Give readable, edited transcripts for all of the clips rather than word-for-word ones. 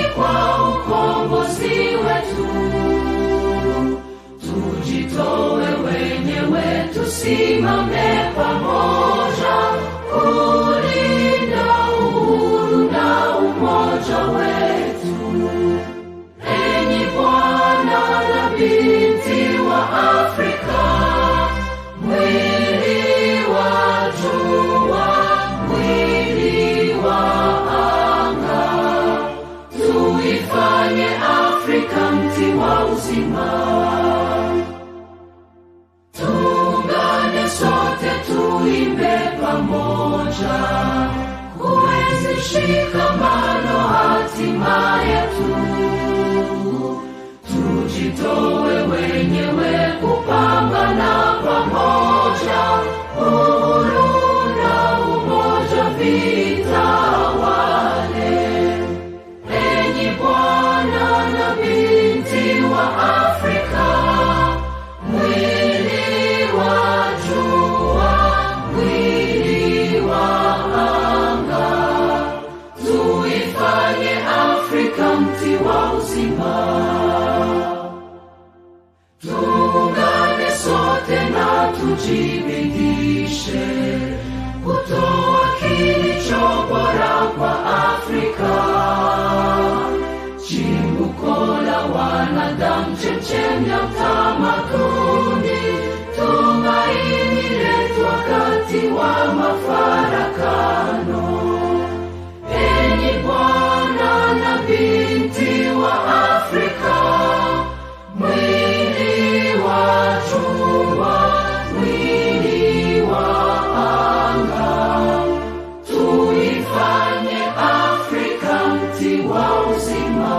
kwa ukombozi wetu. Tujitoe wenyewe, tusimame pamoja kulinda uhuru na umoja wetu. Enyi Bwana na binti wa Afrika, mwili wa jua, mwili wa anga, tuifanye Afrika mti wa uzima. Tuungane sote, tuimbe pamoja, kuenzi shikamano hatima yetu. Tujitoe wenyewe kupambana pamoja, uhuru na umoja vitawale. Enyi Bwana na binti wa Afrika, mwili wa jua, mwili wa anga, tuifanye Afrika mti wa uzima. Tuungane sote na tujibidishe kutoa kilicho bora kwa Afrika. Chimbuko la wanadamu, chemchemi ya utamaduni, tumaini letu wakati wa mafarakano. Enyi Bwana na binti wa Afrika, mwili wa jua, mwili wa anga, tuifanye Afrika mti wa uzima.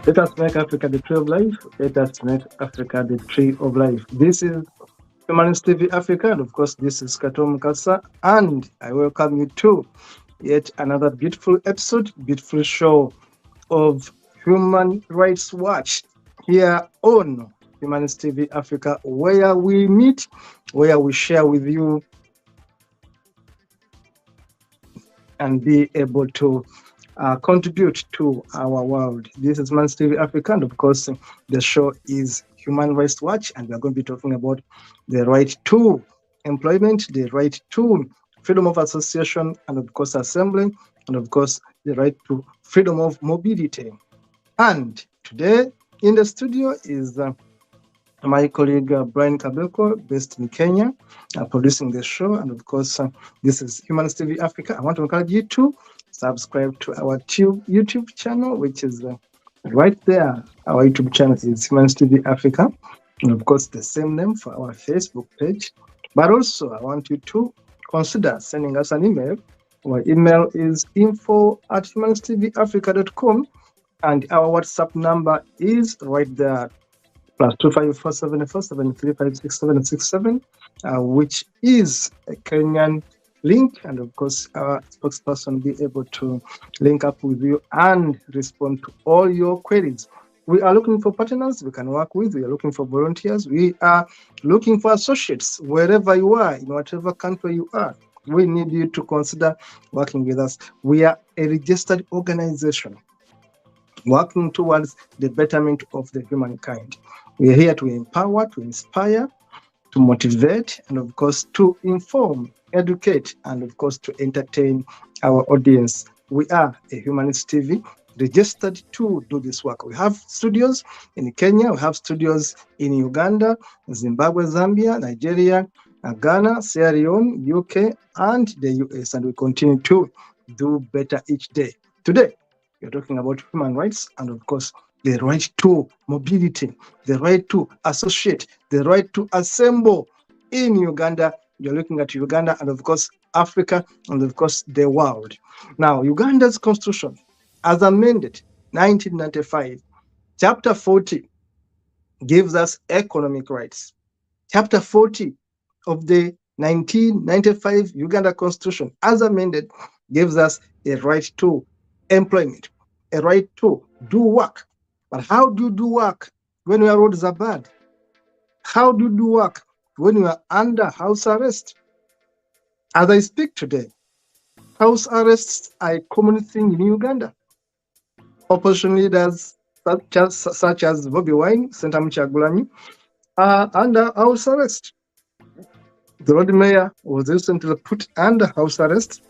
Let us make Africa the tree of life. Let us make Africa the tree of life. This is Humanist TV Africa, and of course, this is Kato Mukasa, and I welcome you to yet another beautiful episode, beautiful show of Human Rights Watch here on Humanist TV Africa, where we meet, where we share with you and be able to contribute to our world. This is Humanist TV Africa, and of course, the show is Human Rights Watch, and we are going to be talking about the right to employment, the right to freedom of association, and of course, assembly, and of course, the right to freedom of mobility. And today in the studio is my colleague Brian Kabeko, based in Kenya, producing the show. And of course, this is Humanist TV Africa. I want to encourage you to subscribe to our YouTube channel, which is right there. Our YouTube channel is Humanist TV Africa. And of course, the same name for our Facebook page. But also, I want you to consider sending us an email. Our email is info@humanisttvafrica.com, and our WhatsApp number is right there, +2547473567767, which is a Kenyan link, and of course our spokesperson will be able to link up with you and respond to all your queries. We are looking for partners we can work with. We are looking for volunteers. We are looking for associates wherever you are, in whatever country you are. We need you to consider working with us. We are a registered organization working towards the betterment of the humankind. We are here to empower, to inspire, to motivate, and of course to inform, educate, and of course to entertain our audience. We are a Humanist TV, registered to do this work. We have studios in Kenya, we have studios in Uganda, Zimbabwe, Zambia, Nigeria, Ghana, Sierra Leone, UK, and the US, and we continue to do better each day. Today, we're talking about human rights and, of course, the right to mobility, the right to associate, the right to assemble in Uganda. You're looking at Uganda and, of course, Africa and, of course, the world. Now, Uganda's constitution, as amended 1995, Chapter 40 gives us economic rights. Chapter 40 of the 1995 Uganda Constitution, as amended, gives us a right to employment, a right to do work. But how do you do work when your roads are bad? How do you do work when you are under house arrest? As I speak today, house arrests are a common thing in Uganda. Opposition leaders such as Bobby Wine, Sentamu Kyagulanyi, are under house arrest. The Lord Mayor was recently put under house arrest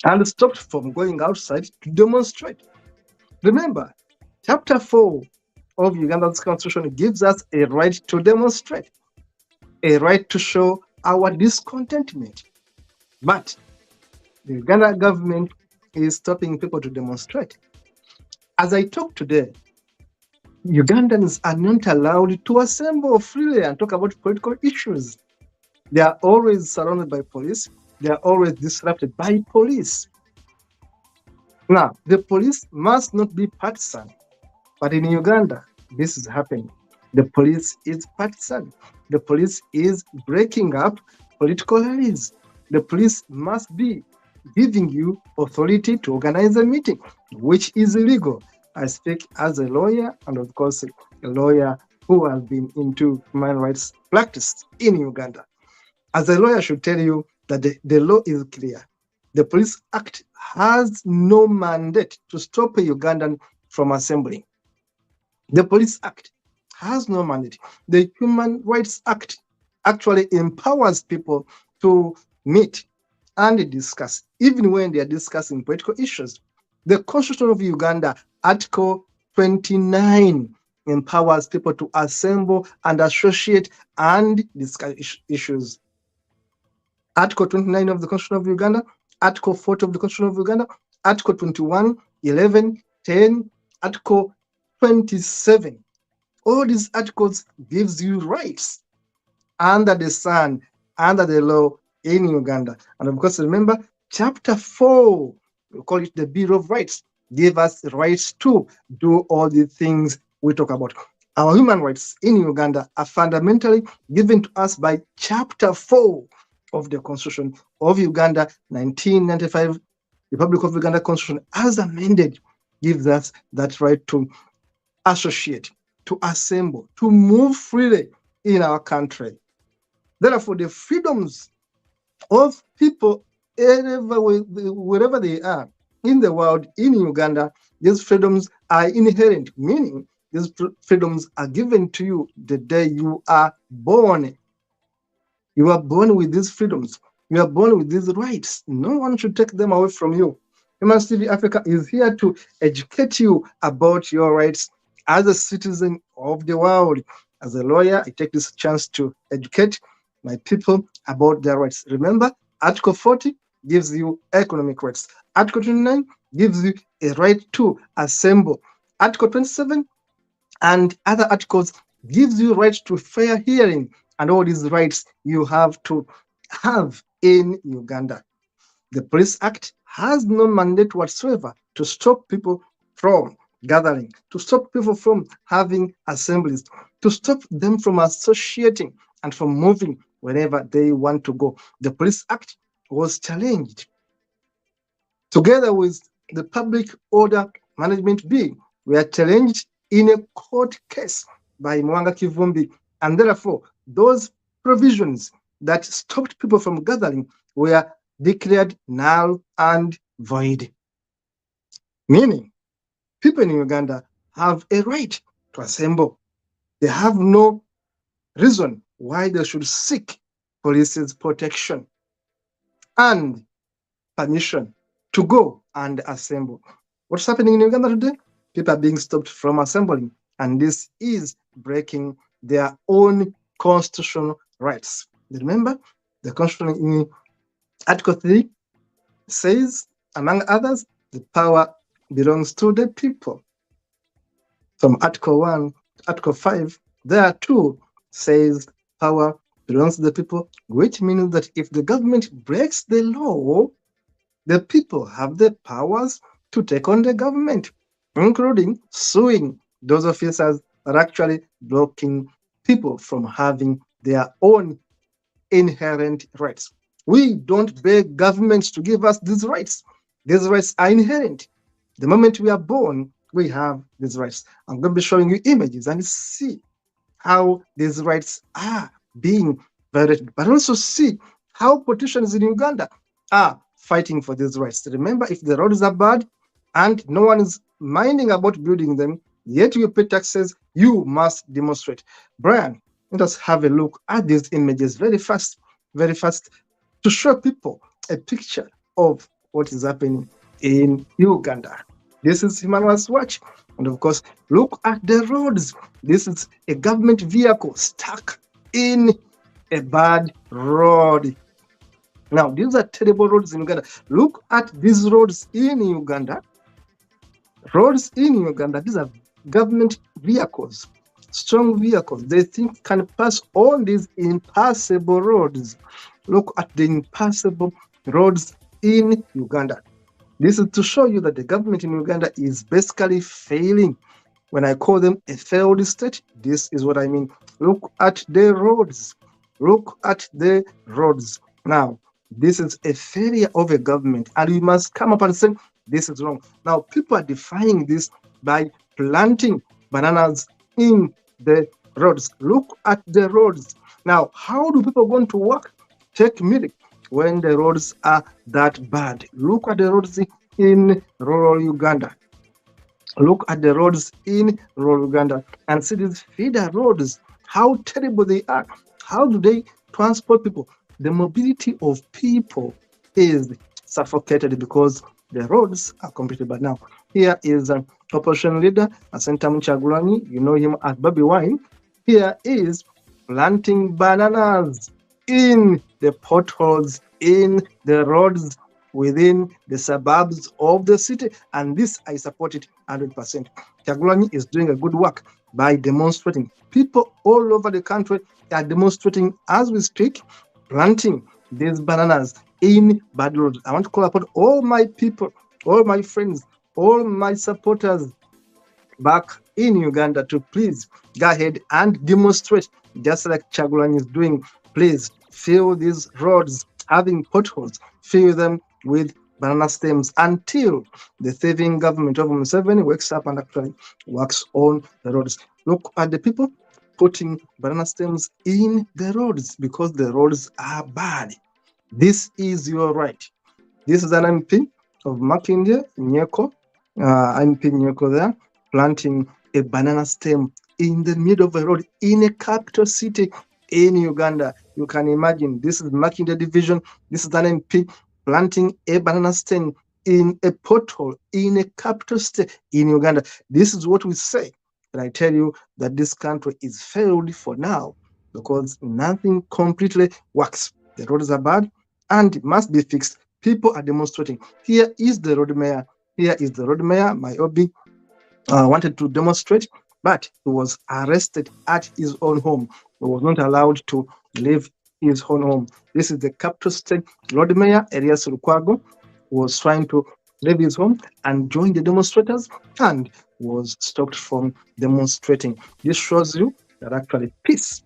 and stopped from going outside to demonstrate. Remember, Chapter 4 of Uganda's Constitution gives us a right to demonstrate, a right to show our discontentment. But the Uganda government is stopping people to demonstrate. As I talk today, Ugandans are not allowed to assemble freely and talk about political issues. They are always surrounded by police. They are always disrupted by police. Now, the police must not be partisan, but in Uganda, this is happening. The police is partisan. The police is breaking up political rallies. The police must be giving you authority to organize a meeting, which is illegal. I speak as a lawyer, and of course, a lawyer who has been into human rights practice in Uganda. As a lawyer, I should tell you that the law is clear. The Police Act has no mandate to stop a Ugandan from assembling. The Police Act has no mandate. The Human Rights Act actually empowers people to meet and discuss, even when they are discussing political issues. The Constitution of Uganda, Article 29, empowers people to assemble and associate and discuss issues. Article 29 of the Constitution of Uganda, Article 40 of the Constitution of Uganda, Article 21, 11, 10, Article 27. All these articles gives you rights under the sun, under the law in Uganda. And of course, remember, Chapter 4, we call it the Bill of Rights, gave us rights to do all the things we talk about. Our human rights in Uganda are fundamentally given to us by Chapter 4 of the Constitution of Uganda, 1995, Republic of Uganda Constitution, as amended, gives us that right to associate, to assemble, to move freely in our country. Therefore, the freedoms of people wherever they are in the world, in Uganda, these freedoms are inherent, meaning these freedoms are given to you the day you are born. You are born with these freedoms. You are born with these rights. No one should take them away from you. Human TV Africa is here to educate you about your rights as a citizen of the world. As a lawyer, I take this chance to educate my people about their rights. Remember, Article 40 gives you economic rights. Article 29 gives you a right to assemble. Article 27 and other articles gives you right to fair hearing, and all these rights you have to have in Uganda. The Police Act has no mandate whatsoever to stop people from gathering, to stop people from having assemblies, to stop them from associating and from moving wherever they want to go. The Police Act was challenged together with the Public Order Management Bill. We are challenged in a court case by Mwanga Kivumbi, and therefore those provisions that stopped people from gathering were declared null and void. Meaning, people in Uganda have a right to assemble. They have no reason why they should seek police's protection and permission to go and assemble. What's happening in Uganda today? People are being stopped from assembling, and this is breaking their own constitutional rights. Remember, the Constitution in Article 3 says, among others, the power belongs to the people. From Article 1 to Article 5, there too says power belongs to the people, which means that if the government breaks the law, the people have the powers to take on the government, including suing those officers that are actually blocking people from having their own inherent rights. We don't beg governments to give us these rights. These rights are inherent. The moment we are born, we have these rights. I'm going to be showing you images and see how these rights are being violated, but also see how politicians in Uganda are fighting for these rights. Remember, if the roads are bad and no one is minding about building them, yet you pay taxes, you must demonstrate. Brian, let us have a look at these images very fast, to show people a picture of what is happening in Uganda. This is Human Rights Watch. And of course, look at the roads. This is a government vehicle stuck in a bad road. Now, these are terrible roads in Uganda. Look at these roads in Uganda. Roads in Uganda, these are government vehicles, strong vehicles. They think can pass on these impassable roads. Look at the impassable roads in Uganda. This is to show you that the government in Uganda is basically failing. When I call them a failed state, this is what I mean. Look at the roads. Look at the roads. Now, this is a failure of a government, and we must come up and say this is wrong. Now, people are defying this by planting bananas in the roads. Look at the roads. Now, how do people go to work, take milk, when the roads are that bad? Look at the roads in rural Uganda. Look at the roads in rural Uganda and see these feeder roads, how terrible they are. How do they transport people? The mobility of people is suffocated because the roads are completely bad. Now, here is an opposition leader, Asentamu Kyagulanyi. You know him as Bobby Wine. Here is planting bananas in the potholes, in the roads within the suburbs of the city, and this I support it 100%. Kyagulanyi is doing a good work by demonstrating. People all over the country are demonstrating as we speak, planting these bananas in bad roads. I want to call upon all my people, all my friends, all my supporters back in Uganda to please go ahead and demonstrate, just like Kyagulanyi is doing. Please fill these roads having potholes, fill them with banana stems until the thieving government of Museveni wakes up and actually works on the roads. Look at the people putting banana stems in the roads because the roads are bad. This is your right. This is an MP of Makindye, Nyeko, MP Nyeko there, planting a banana stem in the middle of a road in a capital city in Uganda. You can imagine, this is Makindye division. This is an MP planting a banana stem in a pothole in a capital state in Uganda. This is what we say. And I tell you that this country is failed for now because nothing completely works. The roads are bad and it must be fixed. People are demonstrating. Here is the road mayor. Here is the road mayor. My Obi wanted to demonstrate, but he was arrested at his own home. He was not allowed to leave his own home. This is the capital state road mayor, Elias Lukwago, who was trying to leave his home and join the demonstrators and was stopped from demonstrating. This shows you that actually peace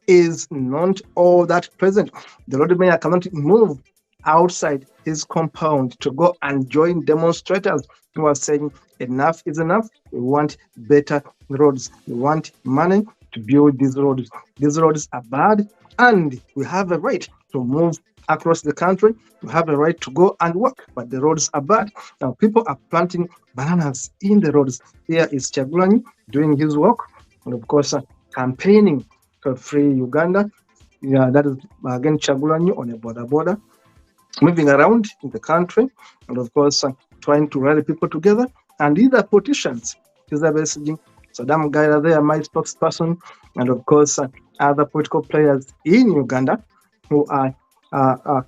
is not all that present. The road mayor cannot move outside his compound to go and join demonstrators who are saying enough is enough. We want better roads. We want money to build these roads. These roads are bad and we have a right to move across the country. We have a right to go and work, but the roads are bad. Now people are planting bananas in the roads. Here is Kyagulanyi doing his work and of course campaigning to free Uganda. Yeah, that is again Kyagulanyi on a border, moving around in the country, and of course trying to rally people together, and either politicians, Saddam Gaira there, my spokesperson, and of course other political players in Uganda who are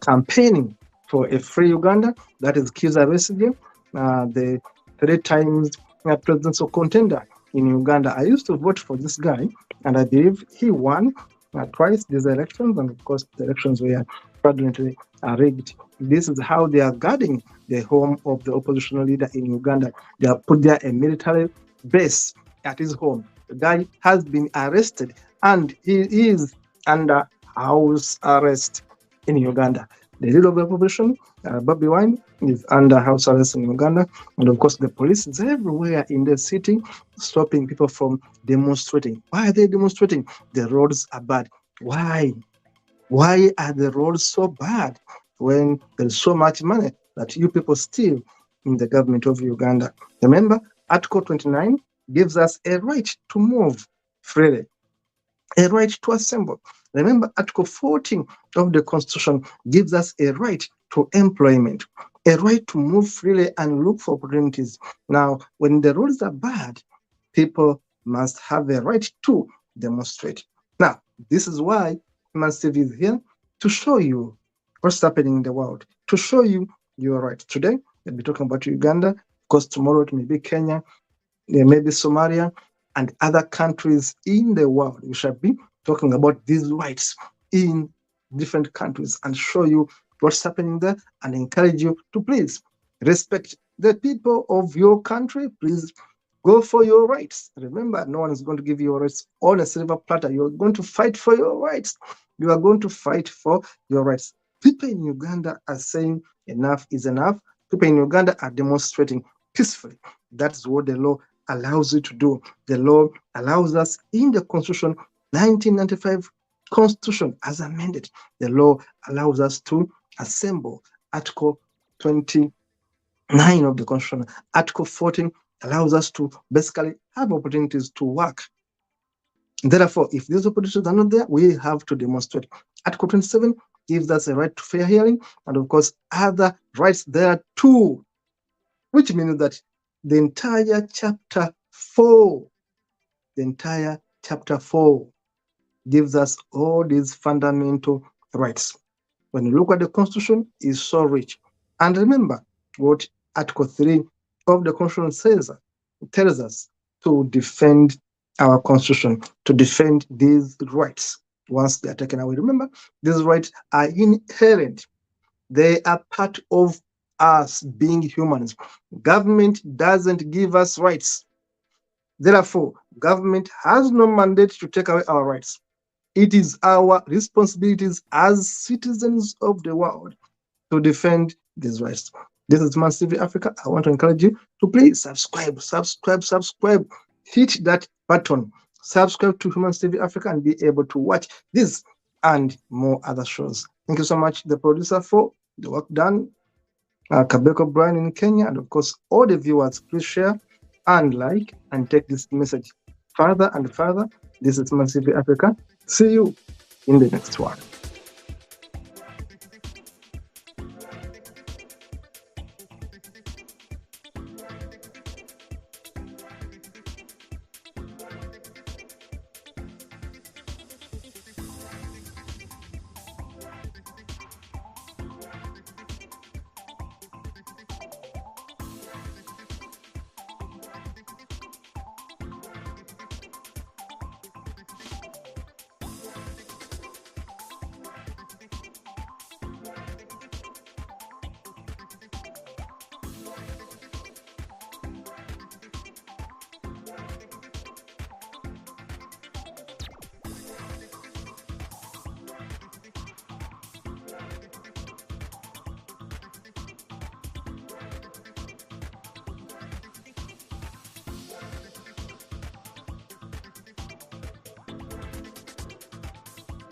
campaigning for a free Uganda. That is Kizza Besigye, the 3 times presidential contender in Uganda. I used to vote for this guy, and I believe he won twice these elections, and of course the elections were fraudulently rigged. This is how they are guarding the home of the opposition leader in Uganda. They have put there a military base at his home. The guy has been arrested, and he is under house arrest in Uganda. The leader of the opposition, Bobby Wine, is under house arrest in Uganda. And of course, the police is everywhere in the city, stopping people from demonstrating. Why are they demonstrating? The roads are bad. Why? Why are the roads so bad when there's so much money that you people steal in the government of Uganda? Remember, Article 29 gives us a right to move freely, a right to assemble. Remember, Article 14 of the Constitution gives us a right to employment, a right to move freely and look for opportunities. Now, when the roads are bad, people must have a right to demonstrate. Now, this is why Human TV is here, to show you what's happening in the world, to show you your rights. Today, we'll be talking about Uganda, because tomorrow it may be Kenya, maybe Somalia, and other countries in the world. We shall be talking about these rights in different countries and show you what's happening there, and encourage you to please respect the people of your country. Please go for your rights. Remember, no one is going to give you your rights on a silver platter. You're going to fight for your rights. You are going to fight for your rights. People in Uganda are saying enough is enough. People in Uganda are demonstrating peacefully. That's what the law allows you to do. The law allows us in the Constitution, 1995 Constitution as amended. The law allows us to assemble. Article 29 of the Constitution. Article 14 allows us to basically have opportunities to work. Therefore, if these opportunities are not there, we have to demonstrate. Article 27 gives us a right to fair hearing, and of course, other rights there too, which means that the entire chapter 4, gives us all these fundamental rights. When you look at the Constitution, it's so rich. And remember what Article 3 of the Constitution says, it tells us to defend our Constitution, to defend these rights once they are taken away. Remember, these rights are inherent. They are part of us being humans. Government doesn't give us rights. Therefore, government has no mandate to take away our rights. It is our responsibilities as citizens of the world to defend these rights. This is Human TV Africa. I want to encourage you to please subscribe. Hit that button. Subscribe to Human TV Africa and be able to watch this and more other shows. Thank you so much, the producer, for the work done. Kabeko Brian in Kenya, and of course, all the viewers, please share and like and take this message further and further. This is Human TV Africa. See you in the next one.